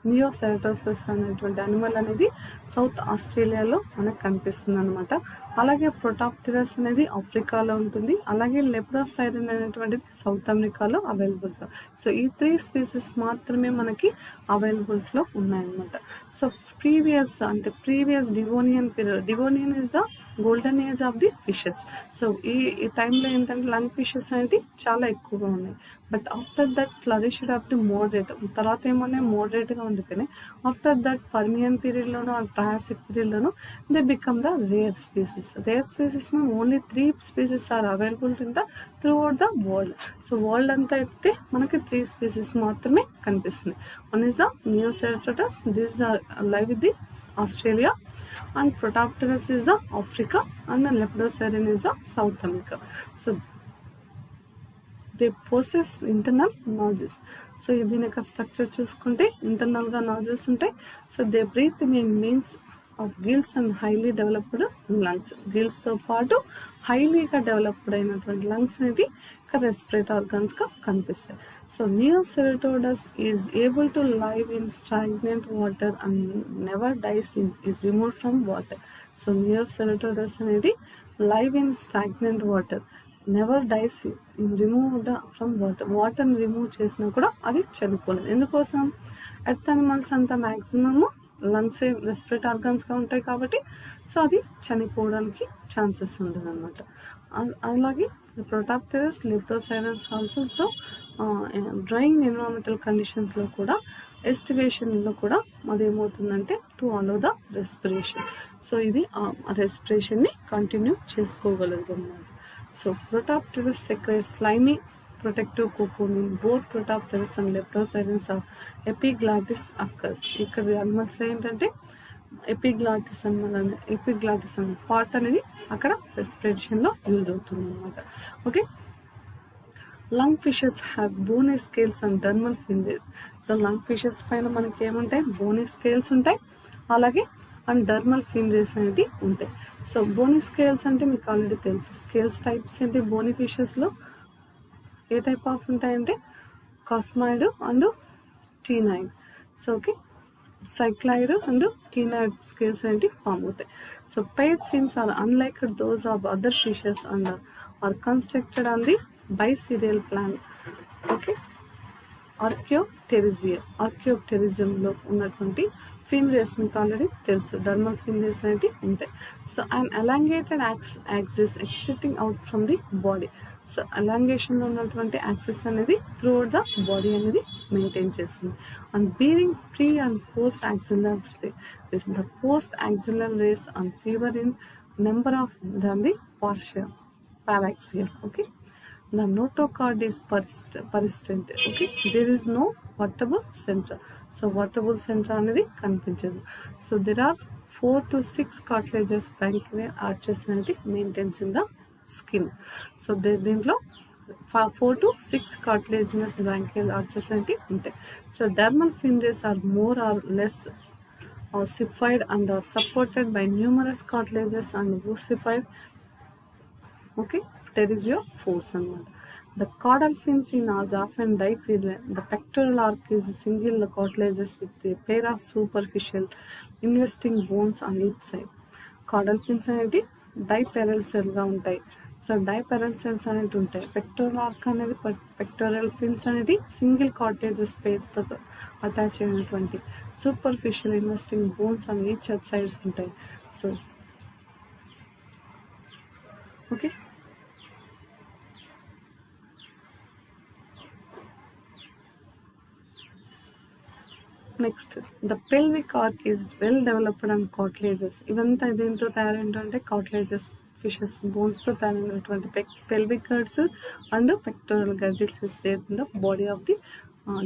A: నియోసెరటోసస్ అనేటువంటి అనిమల్ అనేది సౌత్ ఆస్ట్రేలియాలో మనకు కనిపిస్తుంది అనమాట. అలాగే ప్రొటాప్టెరస్ అనేది ఆఫ్రికాలో ఉంటుంది. అలాగే లెప్రోసైరన్ అనేటువంటిది సౌత్ అమెరికాలో అవైలబుల్గా. సో ఈ 3 స్పీసెస్ మాత్రమే మనకి అవైలబుల్గా ఉన్నాయన్నమాట. So previous Devonian period, Devonian is the golden age of the fishes. So ఈ టైంలో ఏంటంటే లంగ్ ఫిషెస్ అనేవి చాలా ఎక్కువగా ఉన్నాయి. But after that flourished of the moderate, తర్వాత ఏమన్నా మోడరేట్గా ఉండిపోయినాయి. ఆఫ్టర్ దట్ పర్మియన్ పీరియడ్లోనూ ట్రయాసిక్ పీరియడ్లోనూ they become the rare species. Rare species మేము only 3 species are available in the throughout the world. So world అంతా అయితే మనకి 3 స్పీసెస్ మాత్రమే కనిపిస్తున్నాయి. One is the Neoceratodus, this the live with the Australia, and Protopterus is the Africa, and the Lepidosiren is the South America. So they possess internal nodules. So దీని యొక్క స్ట్రక్చర్ చూసుకుంటే ఇంటర్నల్గా నాజిల్స్ ఉంటాయి. So they breathe means of gills and highly developed lungs. గిల్స్తో పాటు హైలీగా డెవలప్డ్ అయినటువంటి లంగ్స్ అనేది ఇక్కడ రెస్పిరేటరీ ఆర్గాన్స్గా కనిపిస్తాయి. So Neoceratodus is able to live in stagnant water and never dies is removed from water. So Neoceratodus అనేది live in stagnant water, never dies removed from water. వాటర్ని రిమూవ్ చేసినా కూడా అది చనిపోలేదు. ఎందుకోసం? ఎర్త్ అనిమల్స్ అంతా మ్యాక్సిమము లంగ్స్ రెస్పిరేటరీ ఆర్గాన్స్గా ఉంటాయి కాబట్టి సో అది చనిపోవడానికి ఛాన్సెస్ ఉండదు అనమాట. అలాగే Protopterus, Lepidosirens also. So drying environmental కండిషన్స్లో కూడా ఎస్టివేషన్లో కూడా అదేమవుతుందంటే to allow the respiration. So ఇది రెస్పిరేషన్ని కంటిన్యూ చేసుకోగలదు అన్నమాట. So Protopterus secretes slimy protective cocoon in both Protopterus and Leptosirens of epiglottis occurs. ఇక్కడ అనిమల్స్లో ఏంటంటే ఎపిగ్లాటిస్ అనే పార్ట్ అనేది అక్కడ రెస్పిరేషన్లో యూజ్ అవుతుంది అనమాట. Okay, lung fishes have bony scales and dermal fin rays. So lung fishes పైన మనకి ఏముంటాయి? బోనీ స్కేల్స్ ఉంటాయి, అలాగే అండ్ డర్మల్ ఫిన్రేస్ అనేవి ఉంటాయి. సో బోనీ స్కేల్స్ అంటే మీకు ఆల్రెడీ తెలుసు. స్కేల్స్ టైప్స్ ఏంటి బోనీ ఫిషెస్లో? ఏ టైప్ ఆఫ్ ఉంటాయంటే cosmoid and ctenoid. So okay, cycloid and ctenoid scales అనేవి ఫామ్ అవుతాయి. So pair fins are unlike those of other fishes and are constructed on the biserial plant. Okay, ఆర్కియోప్టెరిజియంలో ఉన్నటువంటి ఫిన్ రేస్ మీకు ఆల్రెడీ తెలుసు, డర్మల్ ఫిన్ రేస్ అనేవి ఉంటాయి. So and elongated axis extending out from the body. So ఎలాంగేషన్లో ఉన్నటువంటి యాక్సిస్ అనేది త్రూ అవుట్ ద బాడీ అనేది మెయింటైన్ చేస్తుంది. And bearing pre and post axial rays. The post axial rays and fewer in number of than the పార్షియా. paraxial. Okay, the notochord is persistent. Okay, there is no vertebral center. So vertebral center అనేది కనిపించదు. So there are 4 to 6 cartilaginous branchial arches అనేది maintains in the skin. So దీంట్లో 4 to 6 cartilaginous branchial arches అనేవి ఉంటాయి. So dermal fringes are more or less ossified and are supported by numerous cartilages and ossified. Okay, pterygiophores అన్నమాట. The caudal fins in are often difilar. The pectoral arc is single cartilages with a pair of superficial investing bones on each side. Caudal fins అనేది డైపెరల్ సెల్గా ఉంటాయి. సో డైపెరల్ సెల్స్ అనేవి ఉంటాయి. పెక్టోరల్ ఆర్క్ అనేది పెక్టోరల్ ఫిన్స్ అనేది సింగిల్ కార్టేజెస్ స్పేస్తో అటాచ్ అయినటువంటి సూపర్ఫిషియల్ ఇన్వెస్టింగ్ బోన్స్ అని ఈచ్ సైడ్స్ ఉంటాయి. So okay, next the pelvic arch is well developed and cartilages. ఇవంతా దేంతో తయారైనటువంటి కార్టిలేజెస్ ఫిషెస్ బోన్స్తో తయారైనటువంటి pelvic girdles and pectoral girdles is there in the body of the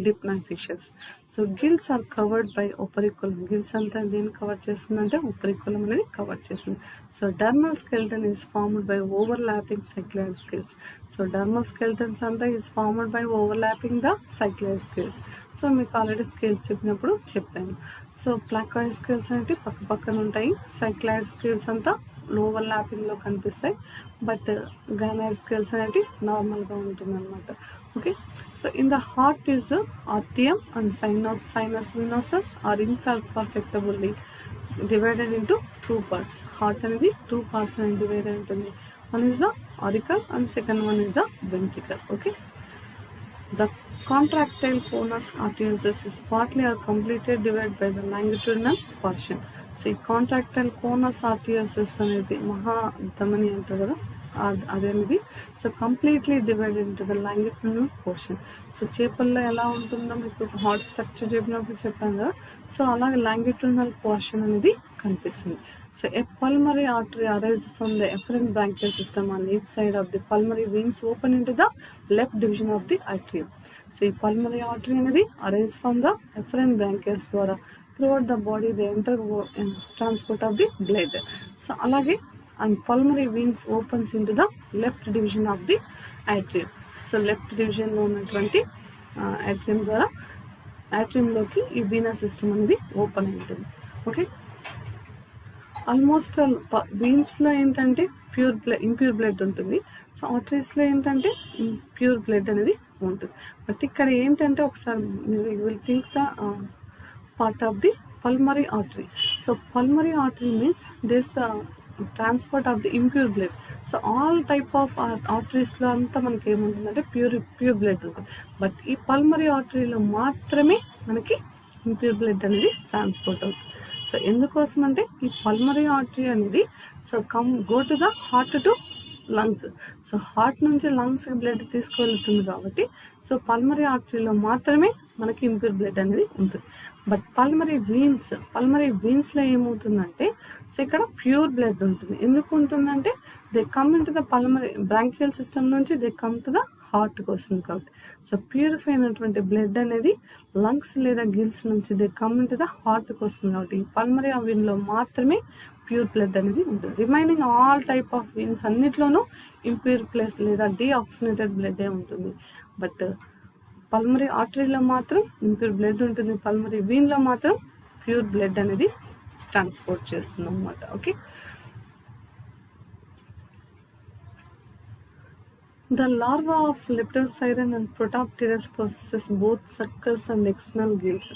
A: Dipnoi fishes. So gills are covered by operculum. Gills అంతా దేన్ని కవర్ చేస్తుందంటే ఒపరికులం అనేది కవర్ చేస్తుంది. So డర్మల్ skeleton is formed by overlapping cycloid scales. So dermal skeletons అంతా is formed by overlapping the cycloid scales. So మీకు ఆల్రెడీ స్కేల్స్ చెప్పినప్పుడు చెప్పాను. సో ప్లాకాయిడ్ స్కేల్స్ అనేవి పక్క పక్కన ఉంటాయి. సైక్లాయిడ్ స్కేల్స్ అంతా ఓవర్ ల్యాపింగ్లో కనిపిస్తాయి. బట్ గ్రానైడ్ స్కేల్స్ అనేవి నార్మల్గా ఉంటుంది అనమాట. Okay, so in the heart is ఆర్టియం and sinus venosus are imperfectly divided into 2 parts. Heart అనేది 2 parts అనేది డివైడ్ అయి ఉంటుంది. One is the auricle and second one is the ventricle. Okay, the contractile conus arteriosus is partly or completely divided by the longitudinal portion. So ఈ కాంట్రాక్టైల్ కోనస్ ఆర్టియోసిస్ అనేది మహాధమని అంటారు కదా, అదేంటిది. So completely divided into the longitudinal portion. So చేపల్లో ఎలా ఉంటుందో మీకు హార్ట్ స్ట్రక్చర్ చెప్పినప్పుడు చెప్పాను కదా. సో అలాగే లాంగిట్యూడినల్ పోర్షన్ అనేది కనిపిస్తుంది. So A pulmonary artery arise from the efferent bronchial system on each side of the pulmonary veins open into the left division of the artery. So ఈ పల్మరీ ఆర్టరీ అనేది అరైజ్ ఫ్రమ్ ద ఎఫరెంట్ బ్రాంకియల్స్ ద్వారా throughout the body they enter in transport of the blood. So alage and pulmonary veins opens into the left division of the atrium. So left division lo unnatuvanti atrium ద్వారా atrium loki ee venous system అనేది ఓపెన్ అవుతుంది. ఓకే, ఆల్మోస్ట్ వెయిన్స్ లో ఏంటంటే ఇంప్యూర్ బ్లడ్ ఉంటుంది. సో ఆర్టరీస్ లో ఏంటంటే ప్యూర్ బ్లడ్ అనేది ఉంటుంది. బట్ ఇక్కడ ఏంటంటే ఒకసారి you will think the part of the pulmonary artery. So pulmonary artery means this the transport of the impure blood. So all type of arteries లో అంతా మనకి ఏముంటుందంటే ప్యూర్ బ్లడ్ ఉంటుంది. బట్ ఈ పల్మరీ ఆర్టరీలో మాత్రమే మనకి ఇంప్యూర్ బ్లడ్ అనేది ట్రాన్స్పోర్ట్ అవుతుంది. సో ఎందుకోసం అంటే ఈ పల్మరీ ఆర్టరీ అనేది so go to the heart to lungs. So heart నుంచి లంగ్స్కి బ్లడ్ తీసుకువెళ్తుంది కాబట్టి సో పల్మరీ ఆర్టరీలో మాత్రమే మనకి ఇంప్యూర్ బ్లడ్ అనేది ఉంటుంది. బట్ పల్మరీ వీన్స్లో ఏమవుతుందంటే సో ఇక్కడ ప్యూర్ బ్లడ్ ఉంటుంది. ఎందుకు ఉంటుందంటే they come in to the pulmonary bronchial system నుంచి దే కమ్ టు ద హార్ట్కి వస్తుంది కాబట్టి. సో ప్యూరిఫై అయినటువంటి బ్లడ్ అనేది లంగ్స్ లేదా గిల్స్ నుంచి they come in to the హార్ట్కి వస్తుంది కాబట్టి ఈ పల్మరీ వీన్లో మాత్రమే ప్యూర్ బ్లడ్ అనేది ఉంటుంది. Remaining all type of veins అన్నిట్లోనూ ఇంప్యూర్ ప్లేస్ లేదా డీఆక్సినేటెడ్ బ్లడ్ ఉంటుంది. బట్ పల్మరీ ఆర్టరీలో మాత్రం ఇంప్యూర్ బ్లడ్ ఉంటుంది. పల్మరీ వీన్లో మాత్రం ప్యూర్ బ్లడ్ అనేది ట్రాన్స్పోర్ట్ చేస్తుంది అన్నమాట. Okay, the larva of Leptosiren and Protopterus possesses both suckers and external gills.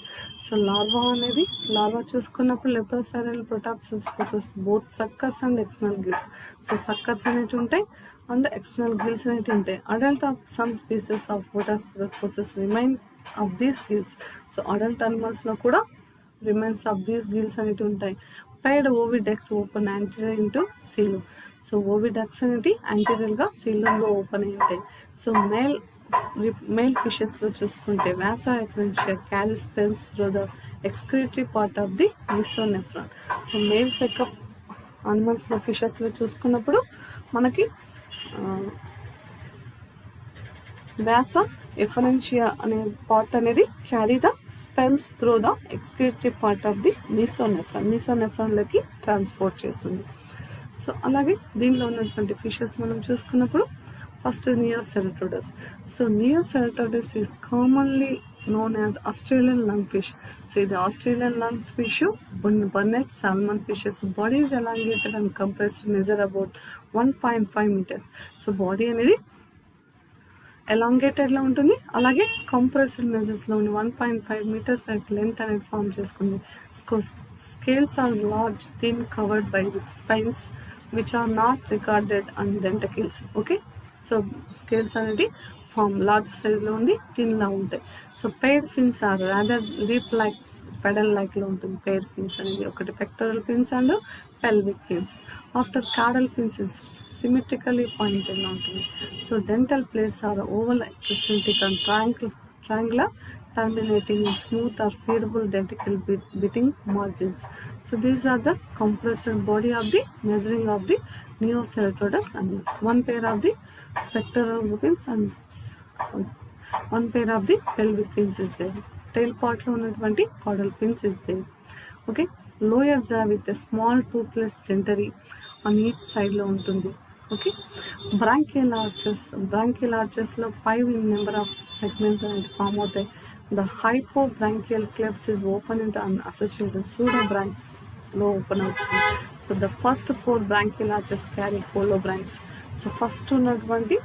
A: So larva చూసుకున్నప్పుడు Leptosiren Protopterus possess both suckers and external gills. So suckers అనేవి ఉంటాయి and external gills అనేవి ఉంటాయి. Adult of some species of Protopterus possess remains of these gills. So adult animals లో కూడా remains of these gills అనేవి ఉంటాయి. Paired oviducts open anterior into coelom. So oviducts అనేవి యాంటీరియర్గా సీలంలో ఓపెన్ అయి ఉంటాయి. సో మేల్ ఫిషెస్లో చూసుకుంటే vasa efferentia carry sperms through the excretory part of the mesonephron. So male సెకప్ అనిమల్స్లో ఫిషెస్లో చూసుకున్నప్పుడు మనకి వ్యాస ఎఫరెన్షియా అనే పార్ట్ అనేది carry the sperms through the excretive part of the మీసోనెఫ్రాన్లోకి ట్రాన్స్పోర్ట్ చేస్తుంది. సో అలాగే దీనిలో ఉన్నటువంటి ఫిషెస్ మనం చూసుకున్నప్పుడు first Neoceratodus. So Neoceratodus is commonly known as Australian lungfish. So the Australian lungfish, Burnett salmon fishes body is elongated and compressed, measure about 1.5 meters. So body అనేది ఎలాంగేటెడ్లో ఉంటుంది, అలాగే కంప్రెస్డ్ మెజర్స్లో ఉంది. 1.5 మీటర్స్ లెంత్ అనేది ఫామ్ చేసుకుంది. Scales are large thin covered by with spines which are not recorded and denticles. Okay, so scales అనేది ఫామ్ లార్జ్ సైజ్లో ఉండి థిన్లా ఉంటాయి. So pair fins are rather leaf like paddle లైక్లో ఉంటుంది. పెయిర్ ఫిన్స్ అనేది ఒకటి pectoral fins and pelvic fins. After caudal fins is symmetrically pointed ఉంటుంది. So dental plates are oval, eccentric and triangular, terminating in smooth or feedable denticle bitting margins. So these are the compressed body of the measuring of the Neoceratodus animals. One pair of the pectoral fins and one pair of the pelvic fins is there. Tail part లో ఉన్నటువంటి caudal fins is there. Okay, lower jaw with a small toothless dentary on each side లో ఉంటుంది. ఓకే, బ్రాంకియల్ ఆర్చెస్ లో 5 in number of segments అనేది ఫామ్ అవుతాయి. The hypobranchial clefts is open into associated pseudobranchs లో ఓపెన్ అవుతుంది. So the first 4 branchial arches carry holobranchs. So first ఉన్నటువంటి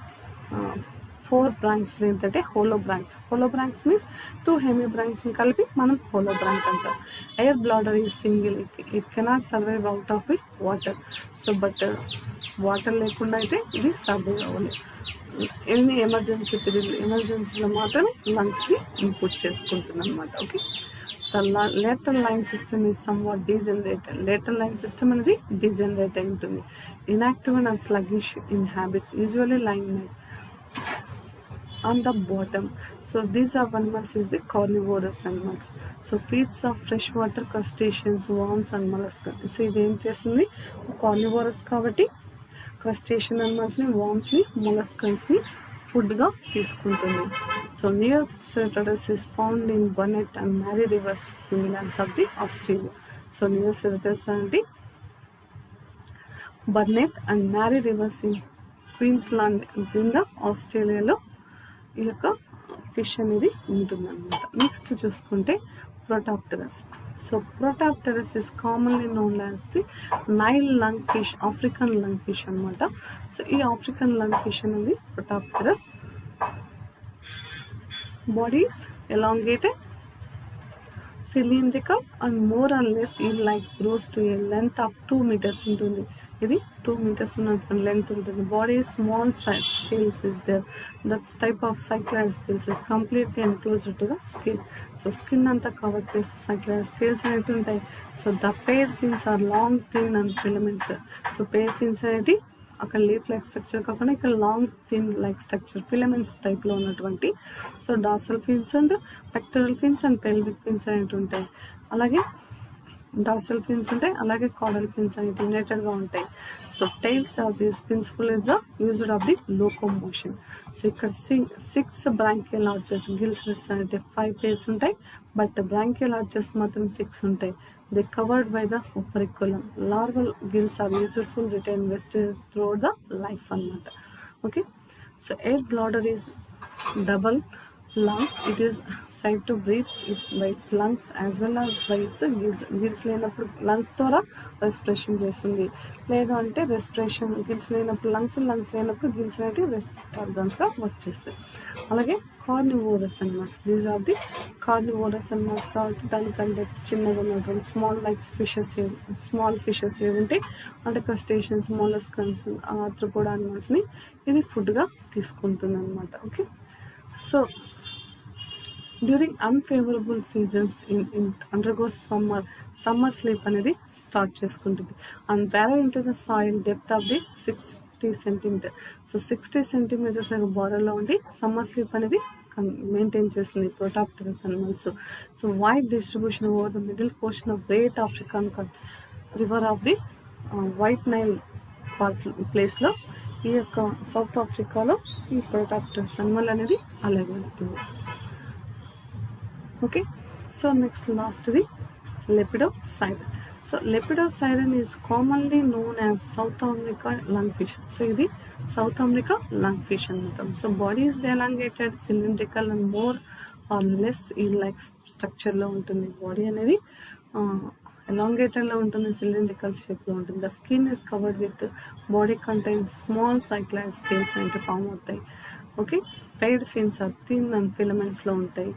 A: 4 బ్రాంక్స్ ఏంటంటే హోలోబ్రాంక్స్ మీన్స్ 2 హెమిబ్రాంక్స్ని కలిపి మనం హోలోబ్రాంక్ అంటాం. ఎయిర్ బ్లాడర్ ఈ single, it cannot survive out of it water. So but water లేకుండా అయితే ఇది సర్వైవ్ అవ్వాలి. ఎన్ని ఎమర్జెన్సీలో మాత్రమే లంగ్స్ని ఇన్పుట్ చేసుకుంటుంది అనమాట. Okay, the lateral line system is somewhat degenerated. Lateral line system అనేది డీజనరేట్ అయి ఉంటుంది. Inactive and sluggish in habits, usually line on the bottom. So these are animals is the carnivorous animals. So feeds of freshwater crustaceans, worms and mollusks. So ఇది ఏం చేస్తుంది, కార్నివోరస్ కాబట్టి క్రస్టేషియన్ అనిమల్స్ని, వార్మ్స్ని, మొలస్కన్స్ని ఫుడ్గా తీసుకుంటుంది. So Neoceratodus is found in Burnett and Mary rivers in the lands of the Australia. So Neoceratodus అంటే Burnett and Mary rivers in Queensland కింద ఆస్ట్రేలియాలో ఈ యొక్క ఫిష్ అనేది ఉంటుందన్నమాట. నెక్స్ట్ చూసుకుంటే Protopterus. So Protopterus is commonly known as the Nile lung fish, African lung fish అనమాట. సో ఈ ఆఫ్రికన్ లంగ్ ఫిష్ అనేది Protopterus. Body's elongated, cylindrical and more or less eel-like, grows to a length of 2 meters ఉంటుంది. ఇది 2 meters ఉన్నటువంటి లెంత్ ఉంటుంది. Body small size, scales is there. That's type of cycloid scales is completely enclosed to the skin. So skin అంతా కవర్ చేసి సైక్లాయిడ్ స్కేల్స్ అనేవి ఉంటాయి. So the pair fins are long thin and filaments. So pair fins అనేది అక్కడ లీఫ్ లైక్ స్ట్రక్చర్ కాకుండా ఇక్కడ long thin like structure, filaments టైప్లో ఉన్నటువంటి. So dorsal fins and pectoral fins and pelvic fins అనేవి ఉంటాయి. అలాగే డార్సల్ ఫిన్స్ ఉంటాయి, అలాగే కాడల్ ఫిన్స్ అనేవి యునైటెడ్గా ఉంటాయి. So tails as is principal is the used of the locomotion. So ఇక్కడ 6 బ్రాంకియల్ ఆర్చెస్, గిల్స్ అనేవి 5 pairs ఉంటాయి, బట్ బ్రాంకియల్ ఆర్చెస్ మాత్రం 6 ఉంటాయి. They covered by the operculum. Larval gills are useful retain vestige throughout the life అన్నమాట. Okay, so air bladder is double lung. It is said to breathe by its lungs as well as by its gills. Gills లేనప్పుడు లంగ్స్ ద్వారా రెస్పిరేషన్ చేస్తుంది, లేదు అంటే రెస్పిరేషన్ గిల్స్ లేనప్పుడు లంగ్స్ లేనప్పుడు గిల్స్ అనేవి రెస్పిరేట్ ఆర్గాన్స్గా వర్క్ చేస్తాయి. అలాగే carnivorous animals, these are the carnivorous animals కాబట్టి దానికంటే చిన్నగా ఉన్నటువంటి స్మాల్ ఫిషెస్ ఏవి ఉంటాయి అంటే క్రస్టేషన్స్, మొలస్కన్స్, ఆర్థ్రోపోడా అనిమల్స్ని ఇది ఫుడ్గా తీసుకుంటుంది అనమాట. Okay, so during unfavourable seasons in undergoes summer sleep అనేది స్టార్ట్ చేసుకుంటుంది. And burrow into the soil depth of the 60 centimeters. So 60 centimeters బారోలో ఉండి సమ్మర్ స్లీప్ అనేది మెయింటైన్ చేస్తుంది Protopterus animals. So wide distribution over the middle portion of great African river of the White Nile ప్లేస్లో ఈ యొక్క సౌత్ ఆఫ్రికాలో ఈ ప్రొటాప్టరస్ అనిమల్ అనేది అలాగే వెళ్తుంది. ఓకే, సో నెక్స్ట్ లాస్ట్ది Lepidosiren. So Lepidosiren is commonly known as South America lung fish. So ఇది సౌత్ అమెరికా లంగ్ ఫిష్ అనమాట. So body is elongated, cylindrical and more or less ఈ లైక్ స్ట్రక్చర్లో ఉంటుంది. బాడీ అనేది ఎలాంగేటెడ్లో ఉంటుంది, సిలిండ్రికల్ షేప్లో ఉంటుంది. The skin is covered with body contains small cycloid scales అంటే ఫామ్ అవుతాయి. Okay, paired fins are thin and ఫిలమెంట్స్లో ఉంటాయి.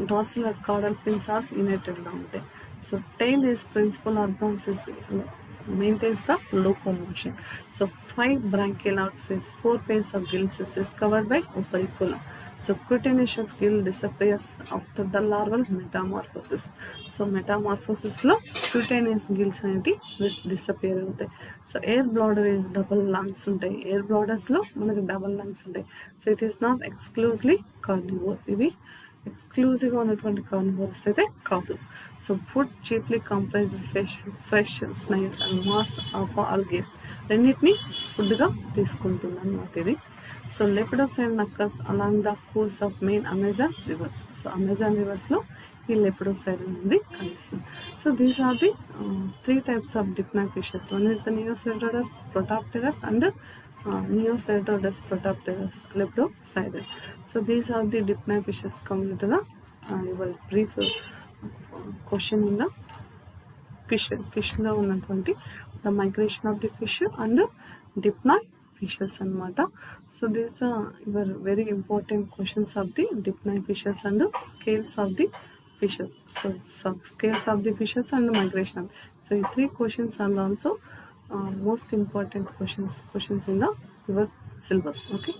A: dorsal or caudal fins are united-గా ఉంటాయి. So tail is principal organs is maintains the locomotion. So 5 branchial axes, 4 pairs of gills is covered by operculum. So cutaneous gill disappears after the larval metamorphosis. So metamorphosis లో cutaneous gills అనేవి డిసపియర్ అవుతాయి. So air bladder is double lungs ఉంటాయి. ఎయిర్ బ్లాడర్స్ లో మనకి డబుల్ లంగ్స్ ఉంటాయి. So it is not exclusively carnivores. ఇవి ఎక్స్క్లూజివ్గా ఉన్నటువంటి కార్నివోరస్ అయితే కాదు. So food chiefly comprised fresh snails and mass of algaes రెండింటిని ఫుడ్గా తీసుకుంటుంది అన్నమాట ఇది. So Lepidosiren occurs along the course of main Amazon rivers. So Amazon రివర్స్లో ఈ లెపిడోసైరన్ అనేది కనిపిస్తుంది. So these are the 3 types of dipnoi fishes. One is the Neoceratodus protopterus and Neoceratodus protopterus lepidosiren. So these are the dipnoi fishes coming to the your brief question in the fish లో ఉన్నటువంటి the migration of the fish and dipnoi fishes అన్నమాట. So these are very important questions of the dipnoi fishes and scales of the fishes. So scales of the fishes and migration. So 3 questions are also most important questions in the your syllabus. Okay.